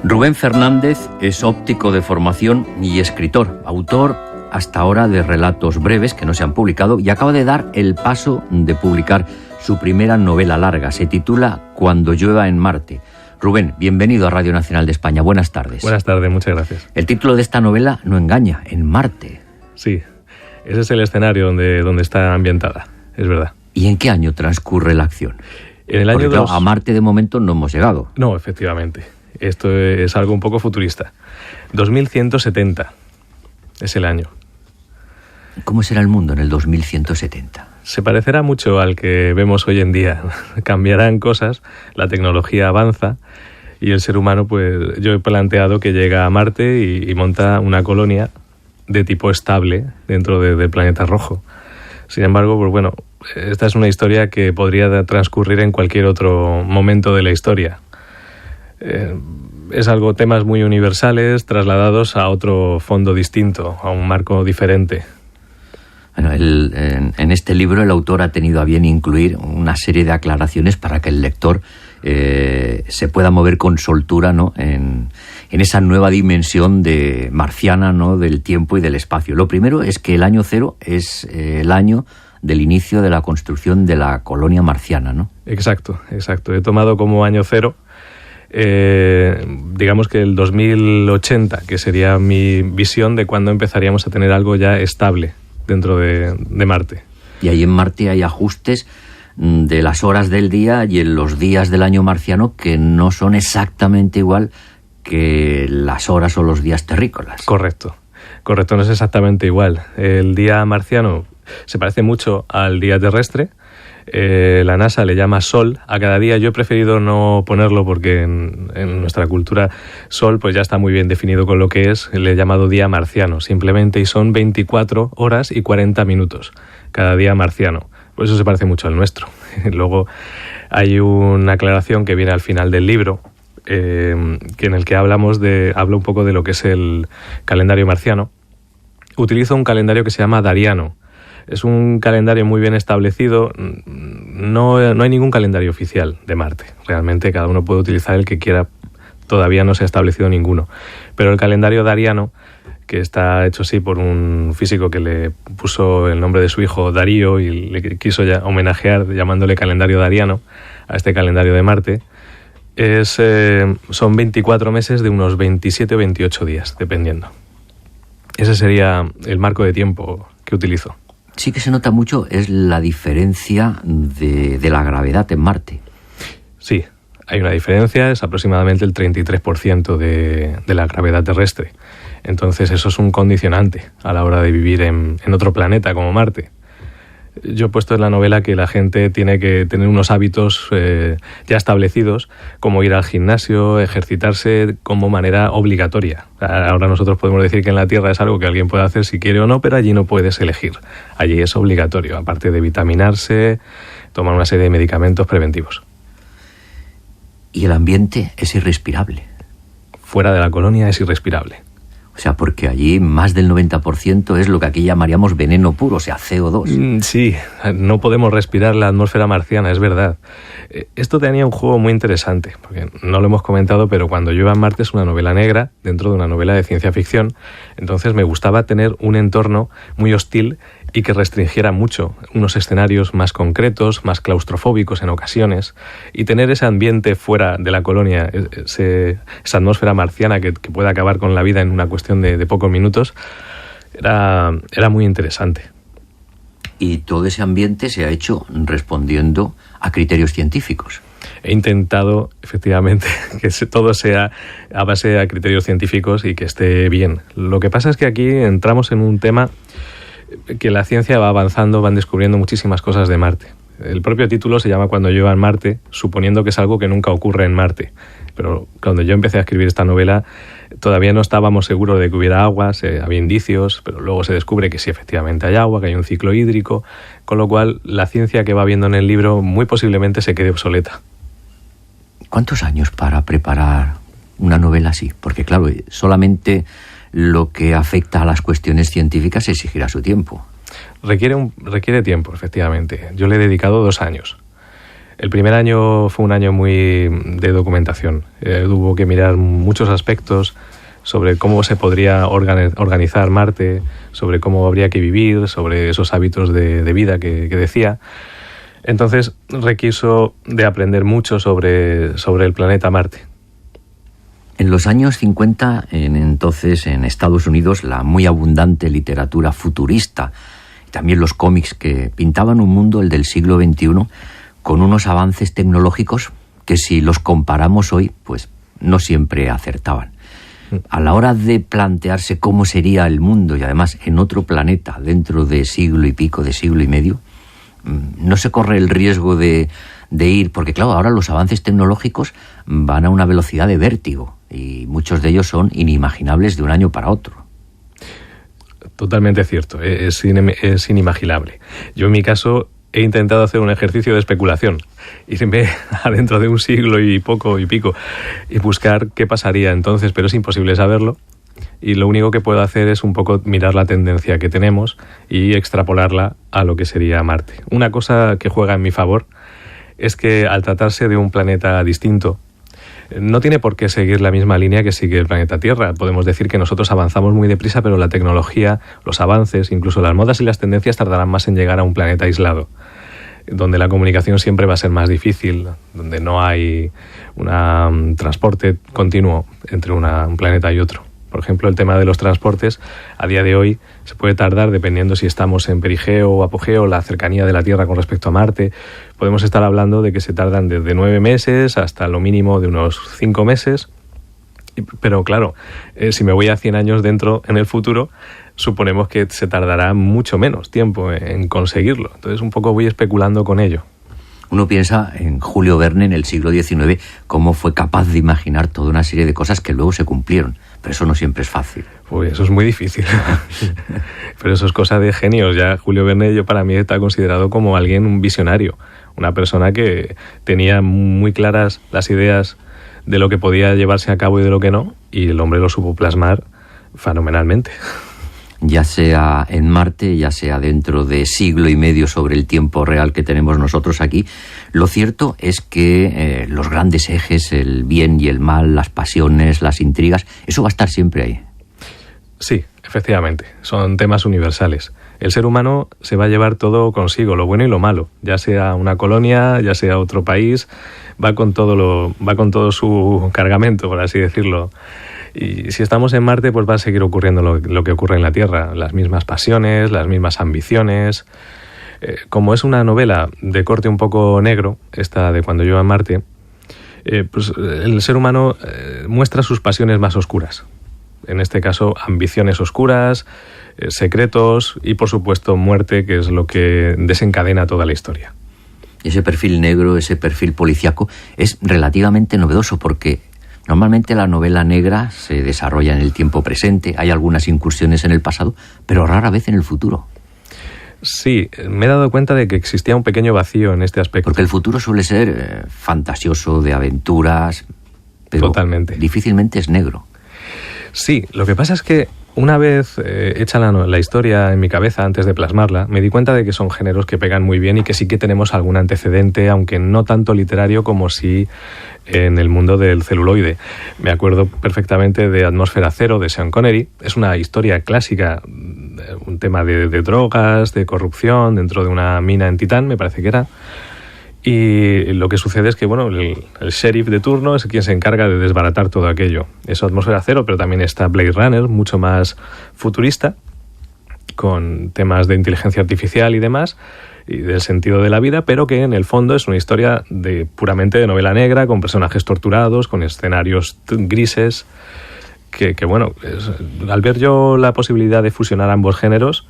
Rubén Fernández es óptico de formación y escritor, autor hasta ahora de relatos breves que no se han publicado, y acaba de dar el paso de publicar su primera novela larga. Se titula Cuando llueva en Marte. Rubén, bienvenido a Radio Nacional de España. Buenas tardes. Buenas tardes, muchas gracias. El título de esta novela no engaña, En Marte. Sí, ese es el escenario donde está ambientada, es verdad. ¿Y en qué año transcurre la acción? En el año 2... a Marte de momento no hemos llegado. No, efectivamente. Esto es algo un poco futurista. 2170 es el año. ¿Cómo será el mundo en el 2170? Se parecerá mucho al que vemos hoy en día. Cambiarán cosas, la tecnología avanza y el ser humano, pues yo he planteado que llega a Marte y monta una colonia de tipo estable dentro del planeta rojo. Sin embargo, pues bueno, esta es una historia que podría transcurrir en cualquier otro momento de la historia. Es algo, temas muy universales trasladados a otro fondo distinto, a un marco diferente. Bueno, en este libro el autor ha tenido a bien incluir una serie de aclaraciones para que el lector se pueda mover con soltura, ¿no?, en esa nueva dimensión marciana, ¿no?, del tiempo y del espacio. Lo primero es que el año cero es el año del inicio de la construcción de la colonia marciana, ¿no? Exacto. He tomado como año cero, digamos que el 2080, que sería mi visión de cuándo empezaríamos a tener algo ya estable dentro de Marte. Y ahí en Marte hay ajustes de las horas del día y en los días del año marciano que no son exactamente igual que las horas o los días terrícolas. Correcto, no es exactamente igual. El día marciano se parece mucho al día terrestre. La NASA le llama sol a cada día. Yo he preferido no ponerlo porque en nuestra cultura sol pues ya está muy bien definido con lo que es. Le he llamado día marciano simplemente, y son 24 horas y 40 minutos cada día marciano. Por eso se parece mucho al nuestro. Luego hay una aclaración que viene al final del libro, que en el que hablo un poco de lo que es el calendario marciano. Utilizo un calendario que se llama dariano. Es un calendario muy bien establecido. No hay ningún calendario oficial de Marte. Realmente cada uno puede utilizar el que quiera. Todavía no se ha establecido ninguno. Pero el calendario dariano, que está hecho así por un físico que le puso el nombre de su hijo Darío y le quiso ya homenajear llamándole calendario dariano a este calendario de Marte, son 24 meses de unos 27 o 28 días, dependiendo. Ese sería el marco de tiempo que utilizo. Sí que se nota mucho es la diferencia de la gravedad en Marte. Sí, hay una diferencia, es aproximadamente el 33% de la gravedad terrestre. Entonces eso es un condicionante a la hora de vivir en otro planeta como Marte. Yo he puesto en la novela que la gente tiene que tener unos hábitos ya establecidos, como ir al gimnasio, ejercitarse como manera obligatoria. Ahora nosotros podemos decir que en la Tierra es algo que alguien puede hacer si quiere o no, pero allí no puedes elegir. Allí es obligatorio, aparte de vitaminarse, tomar una serie de medicamentos preventivos. Y el ambiente es irrespirable. Fuera de la colonia es irrespirable. O sea, porque allí más del 90% es lo que aquí llamaríamos veneno puro, o sea, CO2. Sí, no podemos respirar la atmósfera marciana, es verdad. Esto tenía un juego muy interesante, porque no lo hemos comentado, pero Cuando llueva en Marte es una novela negra dentro de una novela de ciencia ficción. Entonces me gustaba tener un entorno muy hostil y que restringiera mucho, unos escenarios más concretos, más claustrofóbicos en ocasiones, y tener ese ambiente fuera de la colonia, esa atmósfera marciana que puede acabar con la vida en una cuestión de pocos minutos, era muy interesante. Y todo ese ambiente se ha hecho respondiendo a criterios científicos. He intentado, efectivamente, que todo sea a base de criterios científicos y que esté bien. Lo que pasa es que aquí entramos en un tema que la ciencia va avanzando, van descubriendo muchísimas cosas de Marte. El propio título se llama Cuando llueva en Marte, suponiendo que es algo que nunca ocurre en Marte. Pero cuando yo empecé a escribir esta novela, todavía no estábamos seguros de que hubiera agua, había indicios, pero luego se descubre que sí, efectivamente hay agua, que hay un ciclo hídrico, con lo cual la ciencia que va viendo en el libro muy posiblemente se quede obsoleta. ¿Cuántos años para preparar una novela así? Porque claro, solamente lo que afecta a las cuestiones científicas exigirá su tiempo. Requiere tiempo, efectivamente. Yo le he dedicado 2 años. El primer año fue un año muy de documentación. Hubo que mirar muchos aspectos sobre cómo se podría organizar Marte, sobre cómo habría que vivir, sobre esos hábitos de vida que decía. Entonces requiso de aprender mucho sobre el planeta Marte. En los años 50, entonces en Estados Unidos, la muy abundante literatura futurista y también los cómics que pintaban un mundo, el del siglo XXI, con unos avances tecnológicos que, si los comparamos hoy, pues no siempre acertaban. A la hora de plantearse cómo sería el mundo, y además en otro planeta, dentro de siglo y pico, de siglo y medio, no se corre el riesgo de ir, porque claro, ahora los avances tecnológicos van a una velocidad de vértigo y muchos de ellos son inimaginables de un año para otro. Totalmente cierto, es inimaginable. Yo en mi caso he intentado hacer un ejercicio de especulación, irme adentro de un siglo y pico y buscar qué pasaría entonces, pero es imposible saberlo. Y lo único que puedo hacer es un poco mirar la tendencia que tenemos y extrapolarla a lo que sería Marte. Una cosa que juega en mi favor es que, al tratarse de un planeta distinto, no tiene por qué seguir la misma línea que sigue el planeta Tierra. Podemos decir que nosotros avanzamos muy deprisa, pero la tecnología, los avances, incluso las modas y las tendencias tardarán más en llegar a un planeta aislado, donde la comunicación siempre va a ser más difícil, donde no hay un transporte continuo entre un planeta y otro. Por ejemplo, el tema de los transportes, a día de hoy se puede tardar, dependiendo si estamos en perigeo o apogeo, la cercanía de la Tierra con respecto a Marte. Podemos estar hablando de que se tardan desde 9 meses hasta lo mínimo de unos 5 meses. Pero claro, si me voy a 100 años dentro en el futuro, suponemos que se tardará mucho menos tiempo en conseguirlo. Entonces un poco voy especulando con ello. Uno piensa en Julio Verne en el siglo XIX, cómo fue capaz de imaginar toda una serie de cosas que luego se cumplieron. Pero eso no siempre es fácil. Uy, eso es muy difícil. Pero eso es cosa de genios. Ya Julio Verne, para mí, está considerado como un visionario. Una persona que tenía muy claras las ideas de lo que podía llevarse a cabo y de lo que no. Y el hombre lo supo plasmar fenomenalmente. Ya sea en Marte, ya sea dentro de siglo y medio sobre el tiempo real que tenemos nosotros aquí, lo cierto es que los grandes ejes, el bien y el mal, las pasiones, las intrigas, eso va a estar siempre ahí. Sí, efectivamente, son temas universales. El ser humano se va a llevar todo consigo, lo bueno y lo malo, ya sea una colonia, ya sea otro país, va con todo su cargamento, por así decirlo. Y si estamos en Marte, pues va a seguir ocurriendo lo que ocurre en la Tierra, las mismas pasiones, las mismas ambiciones. Como es una novela de corte un poco negro, esta de Cuando llueva en Marte, pues el ser humano muestra sus pasiones más oscuras. En este caso, ambiciones oscuras, secretos y, por supuesto, muerte, que es lo que desencadena toda la historia. Ese perfil negro, ese perfil policíaco, es relativamente novedoso porque normalmente la novela negra se desarrolla en el tiempo presente, hay algunas incursiones en el pasado, pero rara vez en el futuro. Sí, me he dado cuenta de que existía un pequeño vacío en este aspecto. Porque el futuro suele ser fantasioso, de aventuras, pero totalmente. Difícilmente es negro. Sí, lo que pasa es que una vez hecha la historia en mi cabeza, antes de plasmarla, me di cuenta de que son géneros que pegan muy bien y que sí que tenemos algún antecedente, aunque no tanto literario como sí en el mundo del celuloide. Me acuerdo perfectamente de Atmósfera Cero, de Sean Connery. Es una historia clásica, un tema de drogas, de corrupción, dentro de una mina en Titán, me parece que era. Y lo que sucede es que el sheriff de turno es quien se encarga de desbaratar todo aquello. Eso, Atmósfera Cero, pero también está Blade Runner, mucho más futurista, con temas de inteligencia artificial y demás, y del sentido de la vida, pero que en el fondo es una historia puramente de novela negra, con personajes torturados, con escenarios grises, al ver yo la posibilidad de fusionar ambos géneros,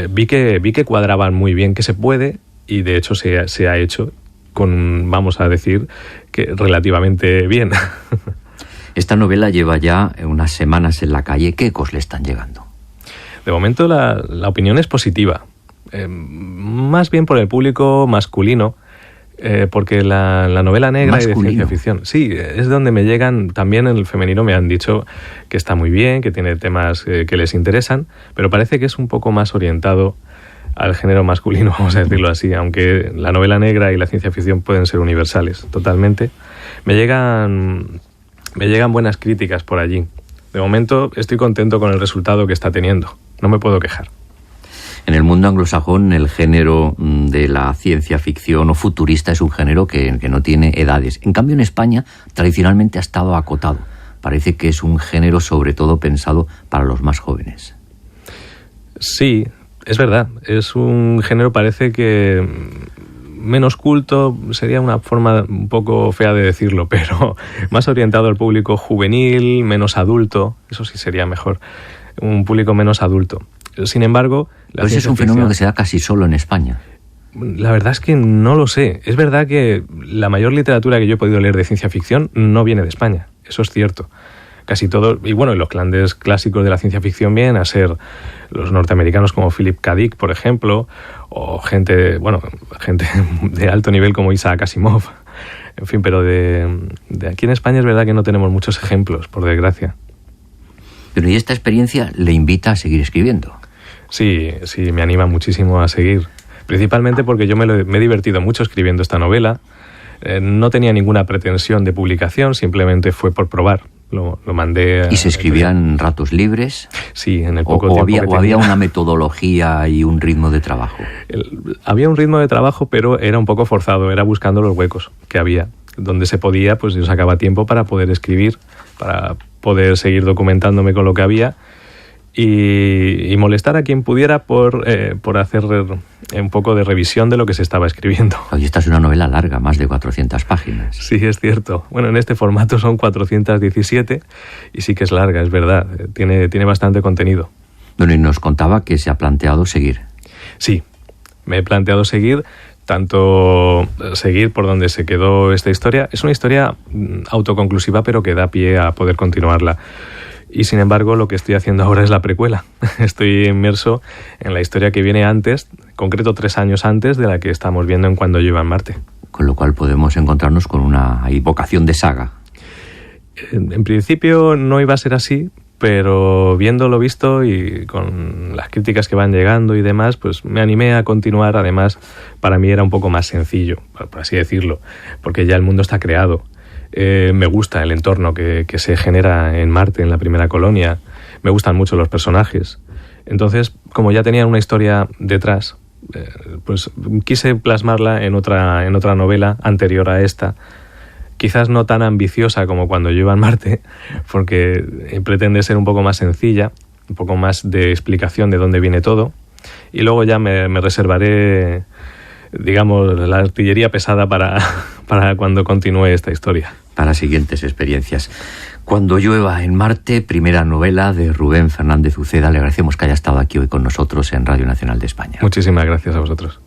vi que cuadraban muy bien, que se puede, y de hecho se ha hecho vamos a decir, que relativamente bien. Esta novela lleva ya unas semanas en la calle. ¿Qué ecos le están llegando? De momento la opinión es positiva, más bien por el público masculino, porque la novela negra y de ciencia ficción, sí, es donde me llegan. También en el femenino me han dicho que está muy bien, que tiene temas que les interesan, pero parece que es un poco más orientado al género masculino, vamos a decirlo así, aunque la novela negra y la ciencia ficción pueden ser universales totalmente. Me llegan buenas críticas por allí. De momento estoy contento con el resultado que está teniendo, no me puedo quejar. En el mundo anglosajón, el género de la ciencia ficción o futurista es un género que no tiene edades. En cambio, en España, tradicionalmente ha estado acotado. Parece que es un género sobre todo pensado para los más jóvenes. Sí, es verdad. Es un género, parece que menos culto, sería una forma un poco fea de decirlo, pero más orientado al público juvenil, menos adulto. Eso sí sería mejor. Un público menos adulto. Sin embargo, pero ese es un fenómeno que se da casi solo en España. La verdad es que no lo sé. Es verdad que la mayor literatura que yo he podido leer de ciencia ficción no viene de España. Eso es cierto. Casi todo, y bueno, los grandes clásicos de la ciencia ficción vienen a ser los norteamericanos como Philip K. Dick, por ejemplo, o gente de alto nivel como Isaac Asimov. En fin, pero de aquí en España es verdad que no tenemos muchos ejemplos, por desgracia. Pero ¿y esta experiencia le invita a seguir escribiendo? Sí, me anima muchísimo a seguir. Principalmente porque yo me he divertido mucho escribiendo esta novela. No tenía ninguna pretensión de publicación, simplemente fue por probar. Lo mandé. ¿Y se escribía en ratos libres? Sí, en el poco tiempo que tenía. ¿O había una metodología y un ritmo de trabajo? Había un ritmo de trabajo, pero era un poco forzado. Era buscando los huecos que había. Donde se podía, pues yo sacaba tiempo para poder escribir, para poder seguir documentándome con lo que había y molestar a quien pudiera por hacer un poco de revisión de lo que se estaba escribiendo. Oye, esta es una novela larga, más de 400 páginas. Sí, es cierto. Bueno, en este formato son 417 y sí que es larga, es verdad. Tiene bastante contenido. Bueno, y nos contaba que se ha planteado seguir. Sí, me he planteado seguir, tanto seguir por donde se quedó esta historia. Es una historia autoconclusiva, pero que da pie a poder continuarla. Y sin embargo, lo que estoy haciendo ahora es la precuela. Estoy inmerso en la historia que viene antes, en concreto 3 años antes de la que estamos viendo en Cuando yo iba en Marte. Con lo cual podemos encontrarnos con una vocación de saga. En principio no iba a ser así, pero viendo lo visto y con las críticas que van llegando y demás, pues me animé a continuar. Además, para mí era un poco más sencillo, por así decirlo, porque ya el mundo está creado. Me gusta el entorno que se genera en Marte, en la primera colonia. Me gustan mucho los personajes. Entonces, como ya tenía una historia detrás, pues quise plasmarla en otra novela anterior a esta. Quizás no tan ambiciosa como Cuando yo iba en Marte, porque pretende ser un poco más sencilla, un poco más de explicación de dónde viene todo. Y luego ya me reservaré, digamos, la artillería pesada para cuando continúe esta historia. Para siguientes experiencias. Cuando llueva en Marte, primera novela de Rubén Fernández Uceda. Le agradecemos que haya estado aquí hoy con nosotros en Radio Nacional de España. Muchísimas gracias a vosotros.